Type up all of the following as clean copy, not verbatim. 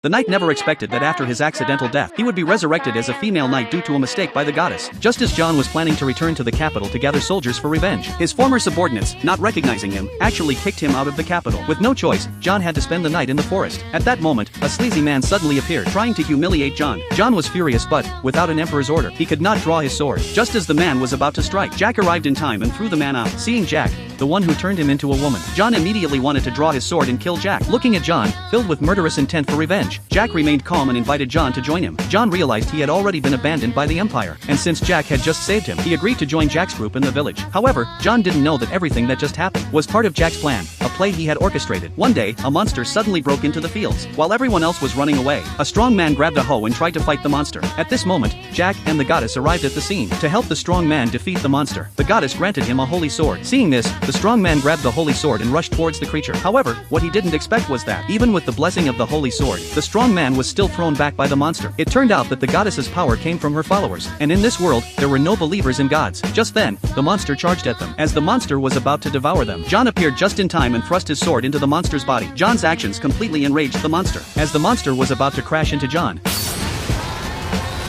The knight never expected that after his accidental death, he would be resurrected as a female knight due to a mistake by the goddess. Just as John was planning to return to the capital to gather soldiers for revenge, his former subordinates, not recognizing him, actually kicked him out of the capital. With no choice, John had to spend the night in the forest. At that moment, a sleazy man suddenly appeared, trying to humiliate John. John was furious, but, without an emperor's order, he could not draw his sword. Just as the man was about to strike, Jack arrived in time and threw the man out. Seeing Jack, the one who turned him into a woman, John immediately wanted to draw his sword and kill Jack. Looking at John, filled with murderous intent for revenge, Jack remained calm and invited John to join him. John realized he had already been abandoned by the Empire, and since Jack had just saved him, he agreed to join Jack's group in the village. However, John didn't know that everything that just happened was part of Jack's plan, a play he had orchestrated. One day, a monster suddenly broke into the fields. While everyone else was running away, a strong man grabbed a hoe and tried to fight the monster. At this moment, Jack and the goddess arrived at the scene. To help the strong man defeat the monster, the goddess granted him a holy sword. Seeing this, the strong man grabbed the holy sword and rushed towards the creature. However, what he didn't expect was that, even with the blessing of the holy sword, the strong man was still thrown back by the monster. It turned out that the goddess's power came from her followers, and in this world, there were no believers in gods. Just then, the monster charged at them. As the monster was about to devour them, John appeared just in time and thrust his sword into the monster's body. John's actions completely enraged the monster. As the monster was about to crash into John,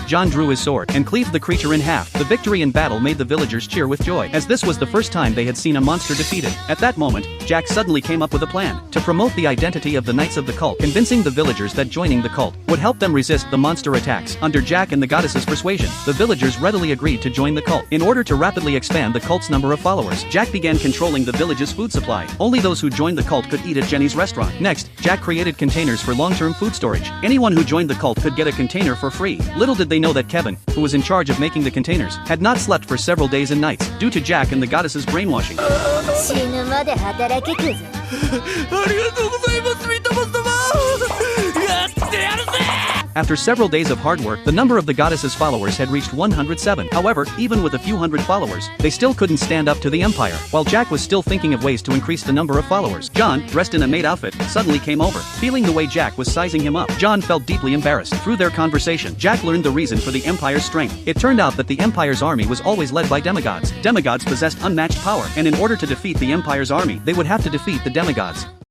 John drew his sword and cleaved the creature in half. The victory in battle made the villagers cheer with joy, as this was the first time they had seen a monster defeated. At that moment, Jack suddenly came up with a plan to promote the identity of the knights of the cult, convincing the villagers that joining the cult would help them resist the monster attacks. Under Jack and the goddess's persuasion, the villagers readily agreed to join the cult. In order to rapidly expand the cult's number of followers, Jack began controlling the village's food supply. Only those who joined the cult could eat at Jenny's restaurant. Next, Jack created containers for long-term food storage. Anyone who joined the cult could get a container for free. Little did they know that Kevin, who was in charge of making the containers, had not slept for several days and nights, due to Jack and the goddess's brainwashing. After several days of hard work, the number of the goddess's followers had reached 107. However, even with a few hundred followers, they still couldn't stand up to the Empire. While Jack was still thinking of ways to increase the number of followers, John, dressed in a maid outfit, suddenly came over. Feeling the way Jack was sizing him up, John felt deeply embarrassed. Through their conversation, Jack learned the reason for the Empire's strength. It turned out that the Empire's army was always led by demigods. Demigods possessed unmatched power, and in order to defeat the Empire's army, they would have to defeat the demigods.